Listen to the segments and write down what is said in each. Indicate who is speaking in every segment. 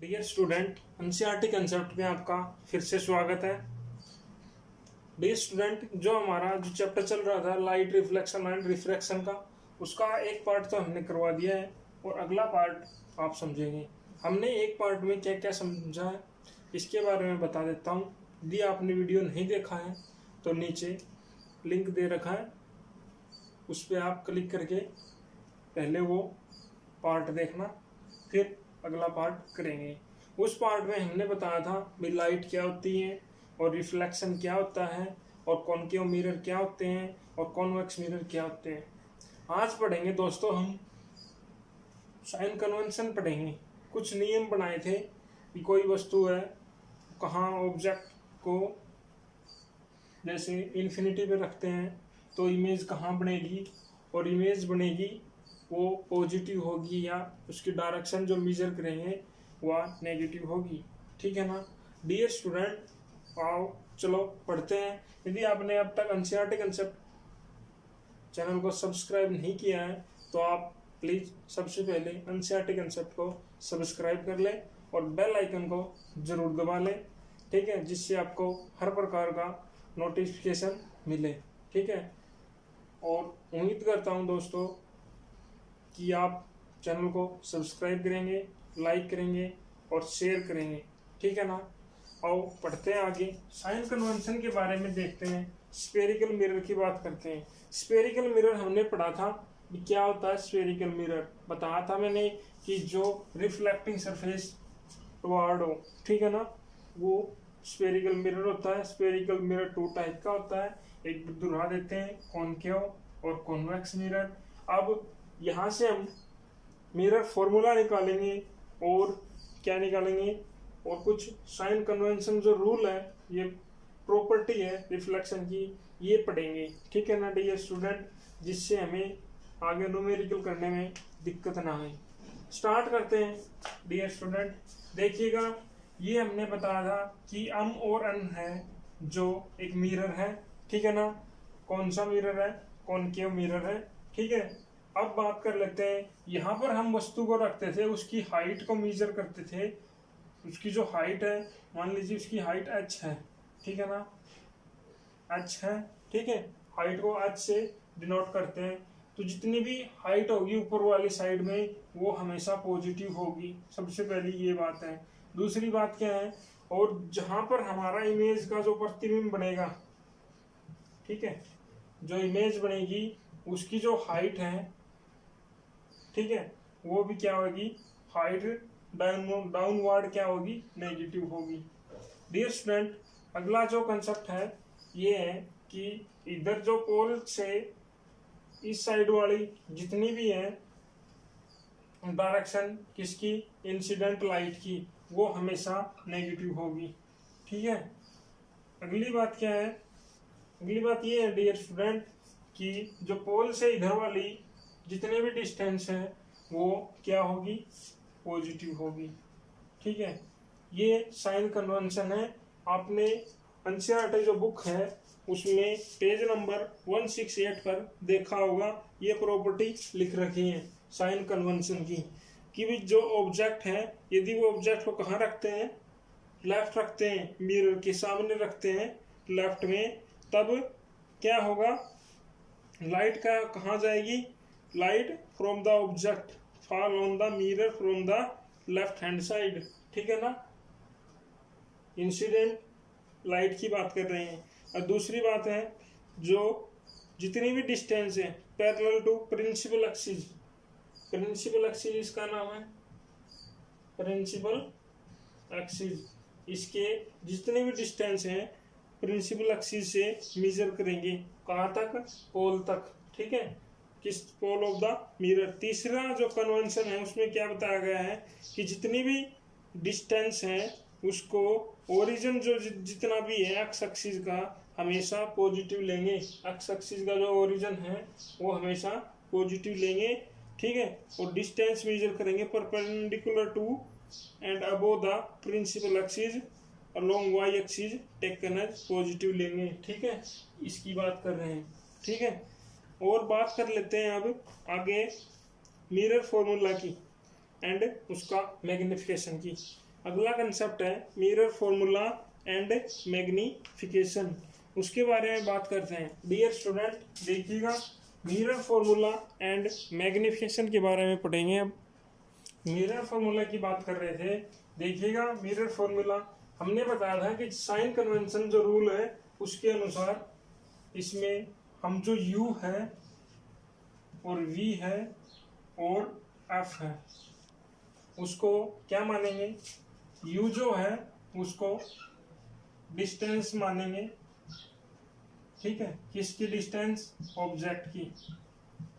Speaker 1: Dear student, NCERT concept में आपका फिर से स्वागत है। डियर स्टूडेंट, जो हमारा चैप्टर चल रहा था लाइट रिफ्लेक्शन एंड रिफ्रैक्शन का, उसका एक पार्ट तो हमने करवा दिया है और अगला पार्ट आप समझेंगे। हमने एक पार्ट में क्या क्या समझा है इसके बारे में बता देता हूँ। यदि आपने वीडियो नहीं देखा है तो नीचे लिंक दे रखा है, उस पर आप क्लिक करके पहले वो पार्ट देखना, फिर अगला पार्ट करेंगे। उस पार्ट में हमने बताया था भी लाइट क्या होती है और रिफ्लेक्शन क्या होता है और कॉनकेव मिरर क्या होते हैं और कॉन्वेक्स मिरर क्या होते हैं। आज पढ़ेंगे दोस्तों हम साइन कन्वेंशन पढ़ेंगे। कुछ नियम बनाए थे कि कोई वस्तु है, कहाँ ऑब्जेक्ट को जैसे इन्फिनिटी पे रखते हैं तो इमेज कहाँ बनेगी, और इमेज बनेगी वो पॉजिटिव होगी या उसकी डायरेक्शन जो मेजर करेंगे वह नेगेटिव होगी। ठीक है ना डियर स्टूडेंट, आओ चलो पढ़ते हैं। यदि आपने अब तक एनसीईआरटी कंसेप्ट चैनल को सब्सक्राइब नहीं किया है तो आप प्लीज़ सबसे पहले एनसीईआरटी कंसेप्ट को सब्सक्राइब कर लें और बेल आइकन को ज़रूर दबा लें, ठीक है, जिससे आपको हर प्रकार का नोटिफिकेशन मिले। ठीक है, और उम्मीद करता हूँ दोस्तों कि आप चैनल को सब्सक्राइब करेंगे, लाइक करेंगे और शेयर करेंगे। ठीक है ना, आओ पढ़ते हैं आगे। साइन कन्वेंशन के बारे में देखते हैं। स्फेरिकल मिरर की बात करते हैं। स्फेरिकल मिरर हमने पढ़ा था कि क्या होता है। स्फेरिकल मिरर बताया था मैंने कि जो रिफ्लेक्टिंग सरफेस टुवार्ड हो, ठीक है ना, वो स्फेरिकल मिरर होता है। स्फेरिकल मिरर टू टाइप का होता है, एक दुहरा देते हैं, कॉनकेव और कॉन्वेक्स मिरर। अब यहाँ से हम मिरर फॉर्मूला निकालेंगे और क्या निकालेंगे, और कुछ साइन कन्वेंशन जो रूल है, ये प्रॉपर्टी है रिफ्लेक्शन की, ये पढ़ेंगे। ठीक है ना डियर स्टूडेंट, जिससे हमें आगे न्यूमेरिकल करने में दिक्कत ना आए। स्टार्ट करते हैं डियर स्टूडेंट। देखिएगा, ये हमने बताया था कि एम और एन है जो एक मिरर है। ठीक है ना, कौन सा मिरर है, कॉनकेव मिरर है। ठीक है, अब बात कर लेते हैं। यहाँ पर हम वस्तु को रखते थे, उसकी हाइट को मेजर करते थे। उसकी जो हाइट है, मान लीजिए उसकी हाइट h है, ठीक है ना, h है, ठीक है, हाइट को h से डिनोट करते हैं। तो जितनी भी हाइट होगी ऊपर वाली साइड में वो हमेशा पॉजिटिव होगी। सबसे पहली ये बात है। दूसरी बात क्या है, और जहां पर हमारा इमेज का जो प्रतिबिंब बनेगा, ठीक है, जो इमेज बनेगी उसकी जो हाइट है, ठीक है, वो भी क्या होगी, हाइट डाउनवर्ड क्या होगी, नेगेटिव होगी। डियर स्टूडेंट, अगला जो कंसेप्ट है ये है कि इधर जो पोल से इस साइड वाली जितनी भी है डायरेक्शन किसकी, इंसिडेंट लाइट की, वो हमेशा नेगेटिव होगी। ठीक है, अगली बात क्या है, अगली बात ये है डियर स्टूडेंट कि जो पोल से इधर वाली जितने भी डिस्टेंस है वो क्या होगी, पॉजिटिव होगी। ठीक है, ये साइन कन्वेंशन है। आपने एनसीईआरटी जो बुक है उसमें पेज नंबर 168 पर देखा होगा, ये प्रॉपर्टी लिख रखी है साइन कन्वेंशन की, कि भी जो ऑब्जेक्ट है, यदि वो ऑब्जेक्ट को कहाँ रखते हैं, लेफ्ट रखते हैं, मिरर के सामने रखते हैं लेफ्ट में, तब क्या होगा, लाइट का कहाँ जाएगी, light from the object fall on the mirror from the left hand side. ठीक है ना, इंसिडेंट लाइट की बात कर रहे हैं। और दूसरी बात है, जो जितनी भी डिस्टेंस है parallel to principal axis, principal axis इसका नाम है, प्रिंसिपल एक्सिस, इसके जितने भी डिस्टेंस हैं प्रिंसिपल एक्सिस से मेजर करेंगे, कहाँ तक, पोल तक। ठीक है, किस, पोल ऑफ द मिरर। तीसरा जो कन्वेंशन है उसमें क्या बताया गया है कि जितनी भी डिस्टेंस है उसको ओरिजिन जो जितना भी है एक्स एक्सिस का हमेशा पॉजिटिव लेंगे। एक्स एक्सिस का जो ओरिजिन है वो हमेशा पॉजिटिव लेंगे। ठीक है, और डिस्टेंस मेजर करेंगे perpendicular to and above the principal axis along Y axis taken as positive लेंगे। ठीक है, इसकी बात कर रहे हैं। ठीक है, और बात कर लेते हैं अब आगे मिरर फॉर्मूला की एंड उसका मैग्निफिकेशन की। अगला कंसेप्ट है मिरर फॉर्मूला एंड मैग्निफिकेशन, उसके बारे में बात करते हैं। डियर स्टूडेंट देखिएगा, मिरर फॉर्मूला एंड मैग्निफिकेशन के बारे में पढ़ेंगे। अब मिरर फॉर्मूला की बात कर रहे थे, देखिएगा मिरर फॉर्मूला हमने बताया था कि साइन कन्वेंशन जो रूल है उसके अनुसार इसमें हम जो u है और v है और f है उसको क्या मानेंगे, u जो है उसको डिस्टेंस मानेंगे, ठीक है, किसकी डिस्टेंस, ऑब्जेक्ट की।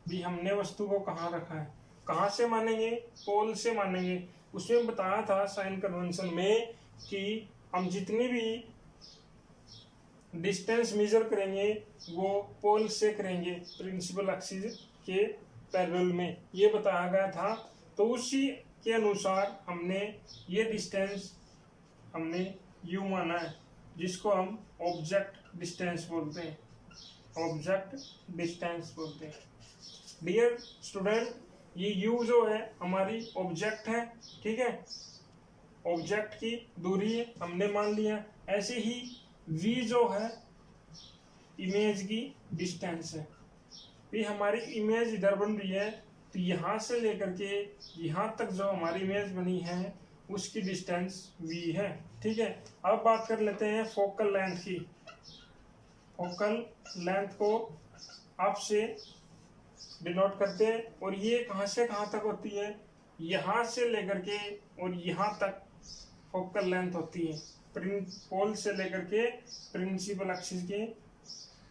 Speaker 1: भी हमने वस्तु को कहाँ रखा है, कहाँ से मानेंगे, पोल से मानेंगे। उसमें बताया था साइन कन्वेंशन में कि हम जितनी भी डिस्टेंस मेजर करेंगे वो पोल से करेंगे प्रिंसिपल एक्सिस के पैरेलल में, ये बताया गया था। तो उसी के अनुसार हमने ये डिस्टेंस हमने u माना है, जिसको हम ऑब्जेक्ट डिस्टेंस बोलते हैं, ऑब्जेक्ट डिस्टेंस बोलते हैं। डियर स्टूडेंट ये u जो है हमारी ऑब्जेक्ट है, ठीक है, ऑब्जेक्ट की दूरी हमने मान लिया। ऐसे ही v जो है इमेज की डिस्टेंस है। ये हमारी इमेज इधर बन रही है तो यहाँ से लेकर के यहाँ तक जो हमारी इमेज बनी है उसकी डिस्टेंस v है, ठीक है। अब बात कर लेते हैं फोकल लेंथ की। फोकल लेंथ को आपसे डिनोट करते हैं और ये कहाँ से कहाँ तक होती है, यहाँ से लेकर के और यहाँ तक फोकल लेंथ होती है, पोल से लेकर के प्रिंसिपल एक्सिस के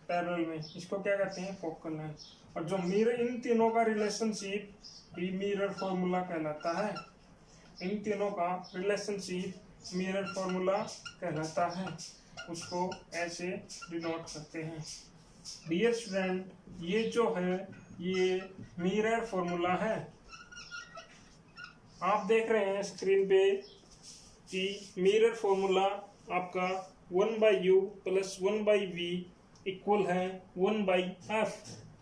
Speaker 1: पैरेलल में, इसको क्या कहते हैं, फोकल लेंथ। और जो मिरर, इन तीनों का रिलेशनशिप भी मिरर फॉर्मूला कहलाता है। इन तीनों का रिलेशनशिप मिरर फॉर्मूला कहलाता है, उसको ऐसे डिनोट करते हैं। डियर स्टूडेंट ये जो है ये मिरर फॉर्मूला है। आप देख रहे हैं स्क्रीन पे कि मिरर फॉर्मूला आपका 1/u प्लस 1/v इक्वल है 1/f,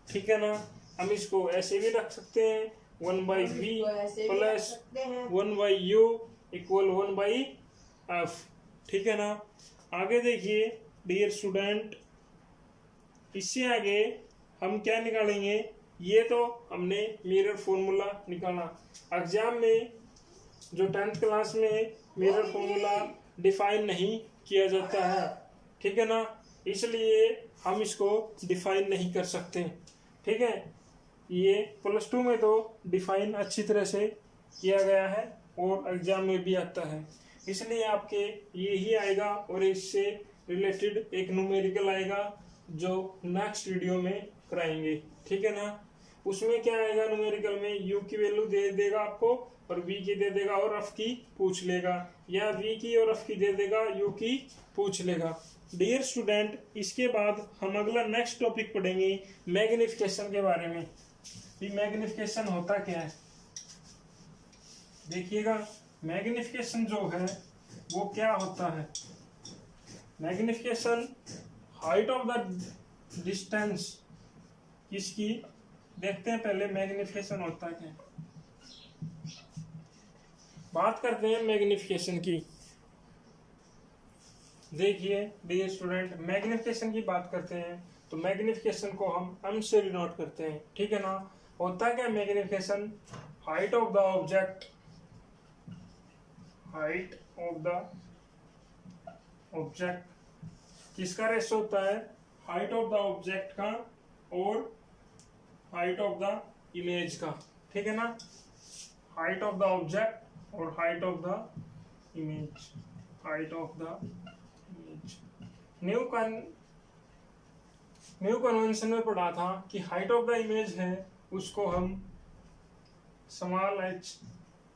Speaker 1: ठीक है ना। हम इसको ऐसे भी रख सकते हैं 1/v plus 1/u equal 1/f, ठीक है ना। आगे देखिए डियर स्टूडेंट, इससे आगे हम क्या निकालेंगे, ये तो हमने मिरर फॉर्मूला निकाला। एग्जाम में जो 10th क्लास में मिरर फॉर्मूला डिफाइन नहीं किया जाता है, ठीक है ना, इसलिए हम इसको डिफाइन नहीं कर सकते, ठीक है। ये +2 में तो डिफाइन अच्छी तरह से किया गया है और एग्जाम में भी आता है, इसलिए आपके ये ही आएगा और इससे रिलेटेड एक न्यूमेरिकल आएगा जो नेक्स्ट वीडियो में कराएंगे, ठीक है ना। उसमें क्या आएगा न्यूमेरिकल में, u की वैल्यू दे देगा आपको और v की दे देगा और f की पूछ लेगा, या v की और f की दे देगा, u की पूछ लेगा। डियर स्टूडेंट इसके बाद हम अगला नेक्स्ट टॉपिक पढ़ेंगे मैग्निफिकेशन के बारे में। मैग्निफिकेशन होता क्या है, देखिएगा मैग्निफिकेशन जो है वो क्या होता है। Magnification height of the distance किसकी, देखते हैं पहले मैग्निफिकेशन होता क्या। बात करते हैं मैग्निफिकेशन की। देखिए डियर स्टूडेंट मैग्निफिकेशन की बात करते हैं तो मैग्निफिकेशन को हम m से डिनोट करते हैं, ठीक है ना। होता क्या magnification, height of the object, height of the object किसका रेशो होता है, हाइट ऑफ द ऑब्जेक्ट का और हाइट ऑफ द इमेज का, ठीक है ना। हाइट ऑफ द ऑब्जेक्ट और height of the image, height of the image. New convention में पढ़ा था कि हाइट ऑफ द इमेज है उसको हम स्मॉल h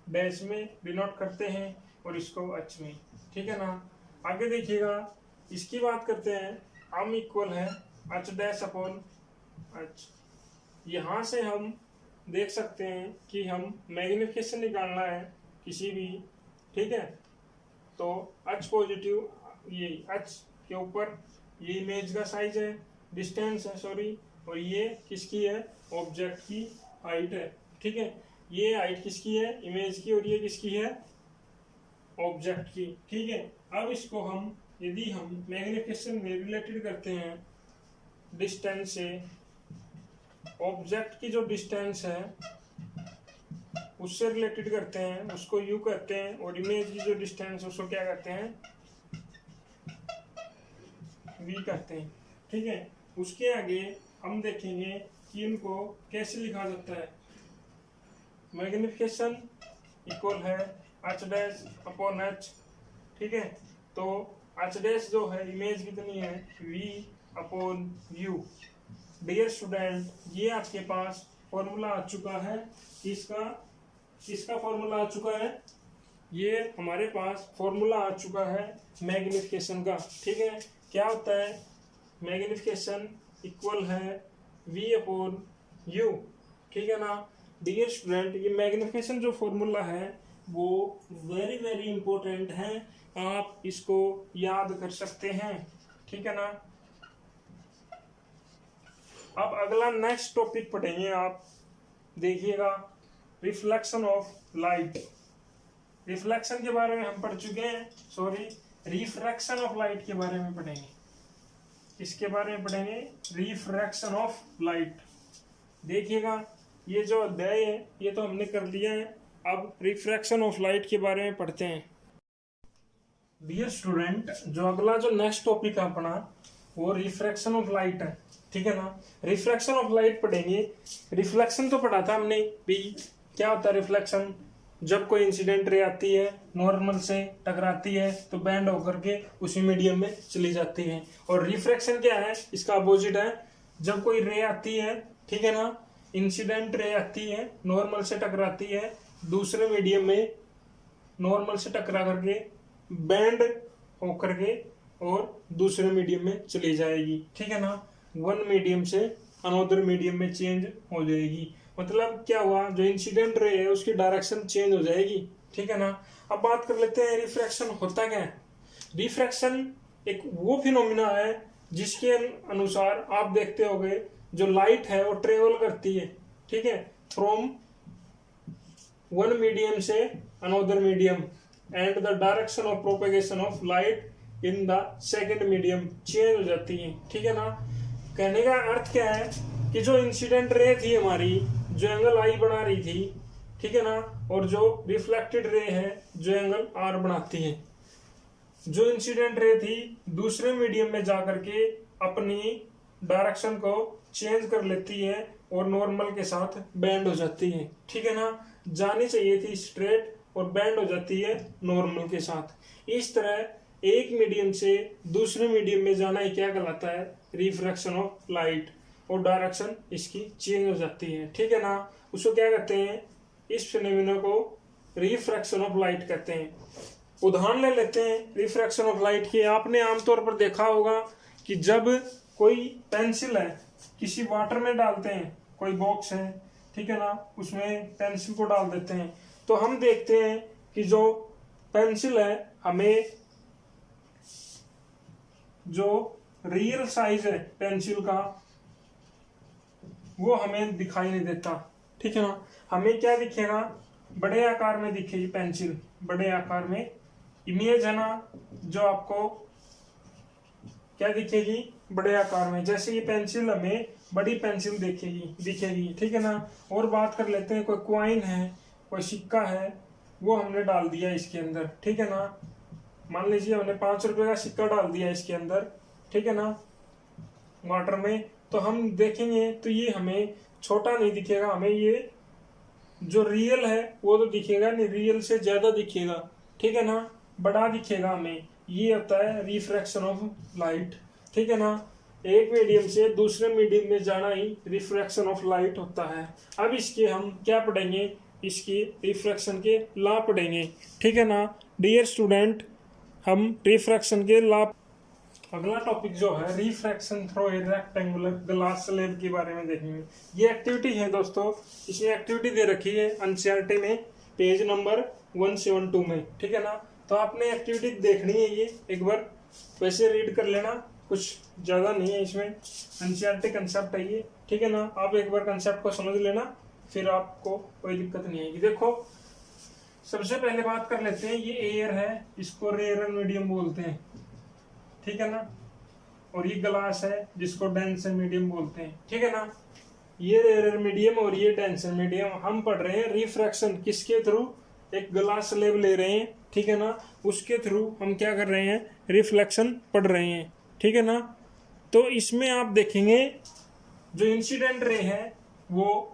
Speaker 1: डैश में डिनोट करते हैं और इसको h में, ठीक है ना। आगे देखिएगा इसकी बात करते हैं, हम इक्वल है h डैश अपॉन h। यहाँ से हम देख सकते हैं कि हम मैग्निफिकेशन निकालना है किसी भी, ठीक है। तो h पॉजिटिव, ये h के ऊपर ये इमेज का साइज है, डिस्टेंस है सॉरी, और ये किसकी है, ऑब्जेक्ट की हाइट है, ठीक है। ये हाइट किसकी है, इमेज की, और ये किसकी है, ऑब्जेक्ट की। ठीक है, अब इसको हम यदि हम मैग्निफिकेशन में रिलेटेड करते हैं डिस्टेंस से, ऑब्जेक्ट की जो डिस्टेंस है उससे रिलेटेड करते हैं, उसको यू कहते हैं, और इमेज की जो डिस्टेंस है उसको क्या कहते हैं, वी कहते हैं। ठीक है, उसके आगे हम देखेंगे कि इनको कैसे लिखा जाता है। मैग्निफिकेशन इक्वल है एच डैश अपॉन एच। ठीक है, तो एच डैश जो है इमेज कितनी है, V upon U. Dear student, ये आपके पास फॉर्मूला आ चुका है, किसका फॉर्मूला आ चुका है, ये हमारे पास फॉर्मूला आ चुका है मैग्निफिकेशन का। ठीक है, क्या होता है, मैग्निफिकेशन इक्वल है वी अपॉन यू। ठीक है ना डियर स्टूडेंट, ये मैग्निफिकेशन जो फॉर्मूला है वो वेरी वेरी इंपॉर्टेंट है, आप इसको याद कर सकते हैं। ठीक है ना, अब अगला नेक्स्ट टॉपिक पढ़ेंगे, आप देखिएगा, रिफ्लेक्शन ऑफ लाइट। रिफ्लेक्शन के बारे में हम पढ़ चुके हैं, सॉरी रिफ्रैक्शन ऑफ लाइट के बारे में पढ़ेंगे। इसके बारे में पढ़ेंगे रिफ्रैक्शन ऑफ लाइट। देखिएगा, ये जो अध्याय है ये तो हमने कर लिया है, अब रिफ्रैक्शन ऑफ लाइट के बारे में पढ़ते हैं। डियर स्टूडेंट, जो अगला जो नेक्स्ट टॉपिक है अपना वो रिफ्रैक्शन ऑफ लाइट है। ठीक है ना, रिफ्रैक्शन ऑफ लाइट पढ़ेंगे। रिफ्लेक्शन तो पढ़ा था हमने भी, क्या होता है रिफ्लेक्शन, जब कोई इंसिडेंट रे आती है नॉर्मल से टकराती है तो बैंड होकर के उसी मीडियम में चली जाती है। और रिफ्रैक्शन क्या है, इसका अपोजिट है, जब कोई रे आती है, ठीक है ना, इंसिडेंट रे आती है नॉर्मल से टकराती है दूसरे मीडियम में, नॉर्मल से टकरा करके बैंड होकर के और दूसरे मीडियम में चली जाएगी। ठीक है ना, वन मीडियम से अनदर मीडियम में चेंज हो जाएगी। मतलब क्या हुआ, जो इंसिडेंट रे है उसकी डायरेक्शन चेंज हो जाएगी। ठीक है ना, अब बात कर लेते हैं रिफ्रैक्शन होता क्या है। रिफ्रैक्शन एक वो फिनोमिना है जिसके अनुसार आप देखते होंगे जो लाइट है वो ट्रेवल करती है, ठीक है, फ्रॉम वन मीडियम से another medium, and the direction of propagation of light in the second medium change हो जाती है। ठीक है ना, कहने का अर्थ क्या है कि जो इंसिडेंट रे थी हमारी, जो एंगल आई बना रही थी, ठीक है ना, और जो रिफ्लेक्टेड रे है जो एंगल आर बनाती है, जो इंसिडेंट रे थी दूसरे मीडियम में जाकर के अपनी डायरेक्शन को चेंज कर लेती है और नॉर्मल के साथ बैंड हो जाती है। ठीक है ना, जानी चाहिए थी स्ट्रेट और बैंड हो जाती है नॉर्मल के साथ। इस तरह एक मीडियम से दूसरे मीडियम में जाना ही क्या कहलाता है, रिफ्रैक्शन ऑफ लाइट, और डायरेक्शन इसकी चेंज हो जाती है। ठीक है ना, उसको क्या कहते हैं, इस फिनोमेना को रिफ्रैक्शन ऑफ लाइट कहते हैं। उदाहरण ले लेते हैं रिफ्रैक्शन ऑफ लाइट की। आपने आमतौर पर देखा होगा कि जब कोई पेंसिल है किसी वाटर में डालते हैं, कोई बॉक्स है, ठीक है ना, उसमें पेंसिल को डाल देते हैं, तो हम देखते हैं कि जो पेंसिल है हमें जो रियल साइज है पेंसिल का वो हमें दिखाई नहीं देता। ठीक है ना, हमें क्या दिखेगा, बड़े आकार में दिखेगी पेंसिल, बड़े आकार में इमेज है ना, जो आपको क्या दिखेगी, बड़े आकार में, जैसे ये पेंसिल हमें बड़ी पेंसिल दिखेगी। ठीक है ना, और बात कर लेते हैं, कोई क्वाइन है, कोई सिक्का है, वो हमने डाल दिया इसके अंदर। ठीक है ना, मान लीजिए हमने 5 रुपए का सिक्का डाल दिया इसके अंदर, ठीक है ना, वाटर में, तो हम देखेंगे तो ये हमें छोटा नहीं दिखेगा, हमें ये जो रियल है वो तो दिखेगा नहीं, रियल से ज्यादा दिखेगा। ठीक है ना, बड़ा दिखेगा हमें। ये होता है रिफ्रैक्शन ऑफ लाइट। ठीक है ना, एक मीडियम से दूसरे मीडियम में जाना ही रिफ्रैक्शन ऑफ लाइट होता है। अब इसके हम क्या पढ़ेंगे, इसकी रिफ्रैक्शन के लॉ पढ़ेंगे। ठीक है ना डियर स्टूडेंट, हम रिफ्रैक्शन के लॉ, अगला टॉपिक जो है refraction through a rectangular glass slab के बारे में देखेंगे। ये एक्टिविटी है दोस्तों, इसमें एक्टिविटी दे रखी है एनसीईआरटी में पेज नंबर 172 में। ठीक है ना, तो आपने एक्टिविटी देखनी है, ये एक बार वैसे रीड कर लेना, कुछ ज्यादा नहीं है इसमें, एनसीईआरटी कंसेप्ट है ये। ठीक है ना, आप एक बार कंसेप्ट को समझ लेना, फिर आपको कोई दिक्कत नहीं आएगी। देखो सबसे पहले बात कर लेते हैं, ये एयर है, इसको रेयर मीडियम बोलते हैं, ठीक है ना। और ये ग्लास है जिसको डेंसर मीडियम बोलते हैं, ठीक है ना। ये रेयर मीडियम और ये डेंसर मीडियम। हम पढ़ रहे हैं रिफ्रैक्शन किसके थ्रू, एक ग्लास स्लैब ले रहे हैं, ठीक है ना, उसके थ्रू हम क्या कर रहे हैं, रिफ्लेक्शन पढ़ रहे हैं, ठीक है ना। तो इसमें आप देखेंगे जो इंसिडेंट रे है वो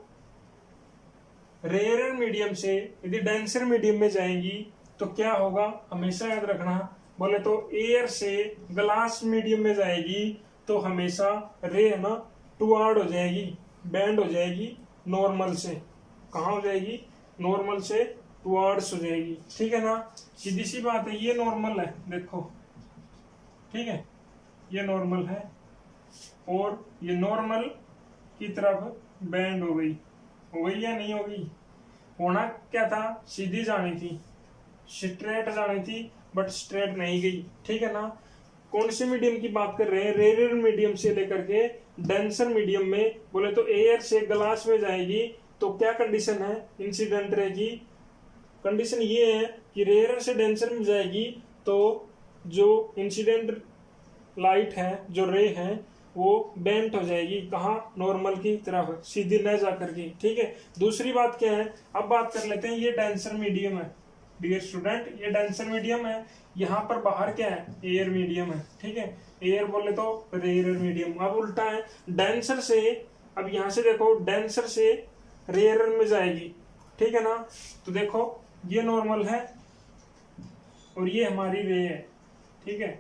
Speaker 1: रेयर मीडियम से यदि डेंसर मीडियम में जाएंगी तो क्या होगा, हमेशा याद रखना। बोले तो एयर से ग्लास मीडियम में जाएगी तो हमेशा रे है ना टुवार्ड हो जाएगी, बैंड हो जाएगी नॉर्मल से। कहाँ हो जाएगी, नॉर्मल से टुवार्ड्स हो जाएगी, ठीक है ना। सीधी सी बात है, ये नॉर्मल है देखो, ठीक है, ये नॉर्मल है और ये नॉर्मल की तरफ बैंड हो गई या नहीं होगी। होना क्या था, सीधी जानी थी, स्ट्रेट जानी थी, बट स्ट्रेट नहीं गई, ठीक है ना। कौन से मीडियम की बात कर रहे हैं, रेयर मीडियम से लेकर के डेंसर मीडियम में। बोले तो एयर से ग्लास में जाएगी तो क्या कंडीशन है इंसिडेंट रे की, कंडीशन ये है कि रेयर से डेंसर में जाएगी तो जो इंसिडेंट लाइट है, जो रे है, वो बेंट हो जाएगी, कहाँ, नॉर्मल की तरफ, सीधी न जा करके, ठीक है। दूसरी बात क्या है, अब बात कर लेते हैं, ये डेंसर मीडियम है डियर स्टूडेंट, ये डेंसर मीडियम है, यहाँ पर बाहर क्या है, एयर मीडियम है, ठीक है। एयर बोले तो रेयर मीडियम। अब उल्टा है, डेंसर से, अब यहाँ से देखो, डेंसर से रेयर में जाएगी, ठीक है ना। तो देखो ये नॉर्मल है और ये हमारी रे है, ठीक है।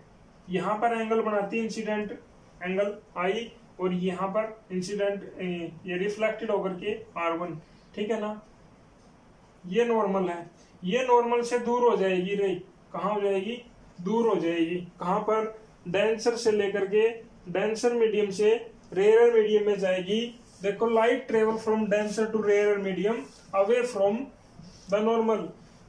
Speaker 1: यहाँ पर एंगल बनाती है इंसिडेंट एंगल आई और यहाँ पर इंसिडेंट ये रिफ्लेक्टेड होकर के R1, ठीक है ना। ये नॉर्मल है, ये नॉर्मल से दूर हो जाएगी रे, कहाँ हो जाएगी, दूर हो जाएगी, कहाँ पर, डेंसर से लेकर के, डेंसर मीडियम से रेयर मीडियम में जाएगी। देखो light travel from denser to rare medium away from the normal,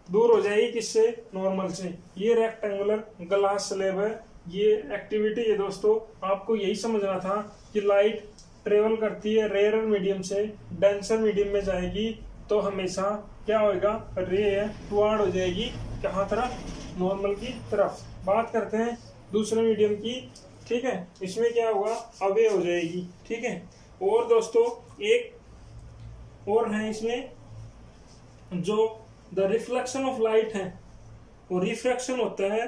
Speaker 1: दूर हो जाएगी किससे, नॉर्मल से। ये रेक्टेंगुलर ग्लास स्लैब है, ये एक्टिविटी है दोस्तों। आपको यही समझना था कि लाइट ट्रेवल करती है रेयर मीडियम से डेंसर मीडियम में जाएगी तो हमेशा क्या होगा, रे है टुवार्ड हो जाएगी, कहाँ तरफ, नॉर्मल की तरफ। बात करते हैं दूसरे मीडियम की, ठीक है, इसमें क्या होगा, अवे हो जाएगी, ठीक है। और दोस्तों एक और है इसमें, जो द रिफ्लेक्शन ऑफ लाइट है, वो रिफ्रैक्शन होता है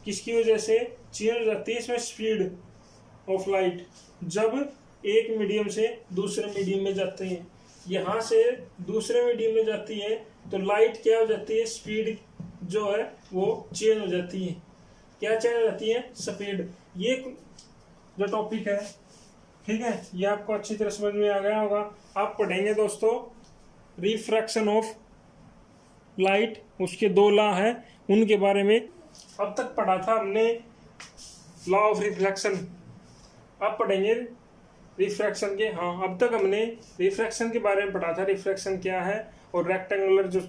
Speaker 1: किसकी वजह से, चेंज हो जाती है इसमें स्पीड ऑफ लाइट जब एक मीडियम से दूसरे मीडियम में जाते हैं। यहाँ से दूसरे मीडियम में जाती है तो लाइट क्या हो जाती है, स्पीड जो है वो चेंज हो जाती है। क्या चेंज हो जाती है, स्पीड। ये जो टॉपिक है, ठीक है, ये आपको अच्छी तरह समझ में आ गया होगा। आप पढ़ेंगे दोस्तों रिफ्रैक्शन ऑफ लाइट, उसके 2 लॉ है, उनके बारे में अब तक पढ़ा था हमने, लॉ ऑफ रिफ्लेक्शन। अब पढ़ेंगे रिफ्रैक्शन के, हाँ अब तक हमने रिफ्रैक्शन के बारे में पढ़ा था, रिफ्रैक्शन क्या है, और रेक्टेंगुलर जो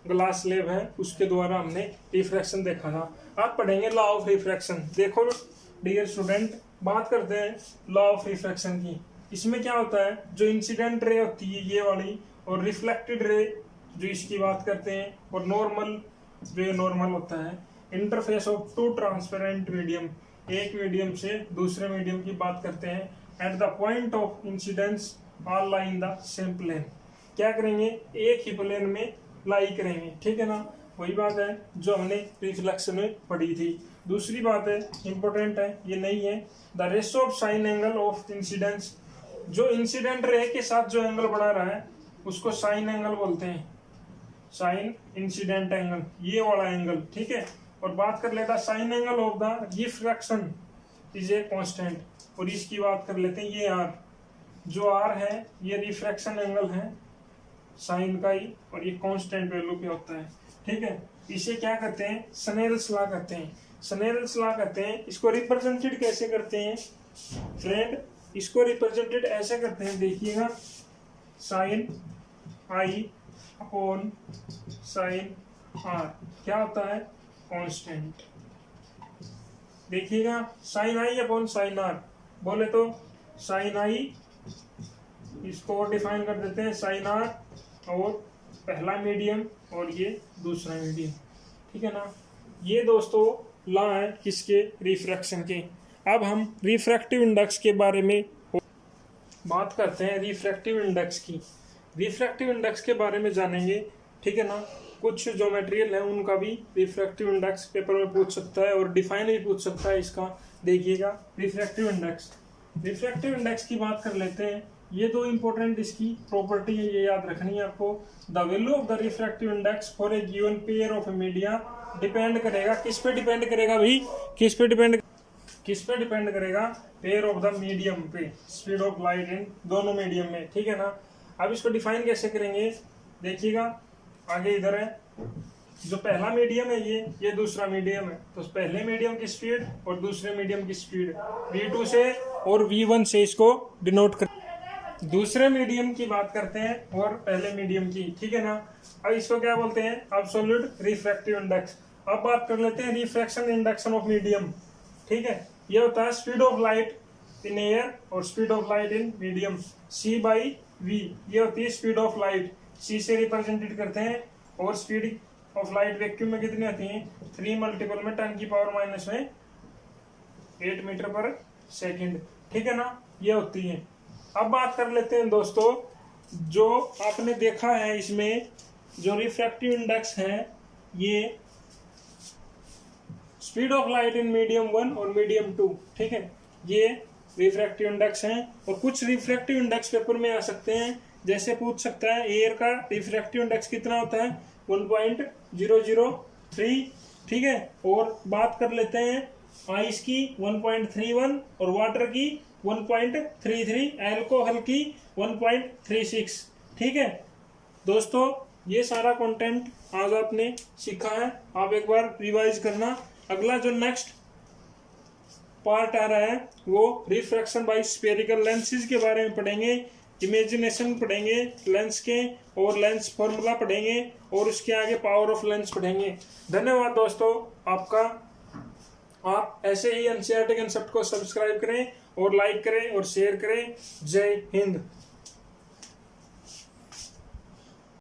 Speaker 1: ग्लास स्लैब है उसके द्वारा हमने रिफ्रैक्शन देखा था। अब पढ़ेंगे लॉ ऑफ रिफ्रैक्शन। देखो डियर स्टूडेंट, बात करते हैं लॉ ऑफ रिफ्रैक्शन की। इसमें क्या होता है, जो इंसिडेंट रे होती है ये वाली, और रिफ्लेक्टेड रे जो इसकी बात करते हैं, और नॉर्मल जो नॉर्मल होता है, इंटरफेस ऑफ 2 ट्रांसपेरेंट मीडियम, एक मीडियम से दूसरे मीडियम की बात करते हैं। At the point of incidence all lie in the same plane, क्या करेंगे, एक ही प्लेन में लाई करेंगे, ठीक है ना। वही बात है जो हमने रिफ्लेक्शन में पढ़ी थी। दूसरी बात है, इंपॉर्टेंट है, ये नहीं है, the ratio of sine angle of incidence, जो इंसिडेंट रे के साथ जो एंगल बना रहा है उसको साइन एंगल बोलते हैं, साइन इंसिडेंट एंगल, ये वाला एंगल, ठीक है। और बात कर लेता sign angle of the refraction is a constant, और इसकी बात कर लेते हैं, ये आर, जो आर है ये रिफ्रैक्शन एंगल है साइन का ही, और ये कांस्टेंट वैल्यू पे होता है, ठीक है। इसे क्या कहते हैं, स्नेल्स लॉ कहते हैं, स्नेल्स लॉ कहते हैं। इसको रिप्रेजेंटेड कैसे करते हैं फ्रेंड, इसको रिप्रेजेंटेड ऐसे करते हैं, देखिएगा, sine I upon sine R क्या होता है, कांस्टेंट। देखिएगा, sine I upon sine R, बोले तो साइन आई, इसको डिफाइन कर देते हैं साइन आर, और पहला मीडियम और ये दूसरा मीडियम, ठीक है ना। ये दोस्तों लॉ है किसके, रिफ्रैक्शन के। अब हम रिफ्रैक्टिव इंडेक्स के बारे में बात करते हैं, रिफ्रैक्टिव इंडेक्स की। रिफ्रैक्टिव इंडेक्स के बारे में जानेंगे, ठीक है ना। कुछ जो मटेरियल है उनका भी रिफ्रैक्टिव इंडेक्स पेपर में पूछ सकता है और डिफाइन भी पूछ सकता है इसका। देखिएगा रिफ्रैक्टिव इंडेक्स, रिफ्रैक्टिव इंडेक्स की बात कर लेते हैं। ये दो इंपॉर्टेंट इसकी प्रॉपर्टी है, ये याद रखनी है आपको। The value of the refractive index for a given pair of media depend करेगा, किस पे डिपेंड करेगा भाई, किस पे डिपेंड करेगा, पेयर ऑफ द मीडियम पे, स्पीड ऑफ लाइट इन दोनों मीडियम में, ठीक है ना। अब इसको डिफाइन कैसे करेंगे, देखिएगा आगे इधर है, जो पहला मीडियम है ये दूसरा मीडियम है, तो पहले मीडियम की स्पीड और दूसरे मीडियम की स्पीड v2 से और v1 से इसको डिनोट कर। दूसरे मीडियम की बात करते हैं और पहले मीडियम की, ठीक है ना। अब इसको क्या बोलते हैं, एब्सोल्यूट रिफ्रैक्टिव इंडेक्स। अब बात कर लेते हैं रिफ्रैक्शन इंडेक्शन ऑफ मीडियम, ठीक है। ये होता है speed of light in air और speed of light in medium, c/v। ये होती है स्पीड ऑफ लाइट, c से रिप्रेजेंटेड करते हैं। और स्पीड ऑफ लाइट वैक्यूम में कितनी आती है, 3 मल्टीपल में 10⁻⁻8 मीटर पर सेकेंड, ठीक है ना, ये होती है। अब बात कर लेते हैं दोस्तों, जो आपने देखा है इसमें जो रिफ्रैक्टिव इंडेक्स है, ये speed of light in medium 1 और मीडियम 2, ठीक है, ये रिफ्रैक्टिव इंडेक्स हैं। और कुछ रिफ्रैक्टिव इंडेक्स पेपर में आ सकते हैं, जैसे पूछ सकता है एयर का रिफ्रैक्टिव इंडेक्स कितना होता है, 1.003, ठीक है। और बात कर लेते हैं आइस की 1.31 और वाटर की 1.33, अल्कोहल की 1.36, ठीक है। दोस्तों ये सारा कंटेंट आज आपने सीखा है, आप एक बार रिवाइज करना। अगला जो नेक्स्ट पार्ट आ रहा है वो रिफ्रैक्शन बाय स्फेरिकल लेंसेज के बारे में पढ़ेंगे, इमेजिनेशन पढ़ेंगे लेंस के, और लेंस फॉर्मूला पढ़ेंगे, और उसके आगे पावर ऑफ लेंस पढ़ेंगे। धन्यवाद दोस्तों आपका। आप ऐसे ही एनसीईआरटी कंसेप्ट को सब्सक्राइब करें और लाइक करें और शेयर करें। जय हिंद।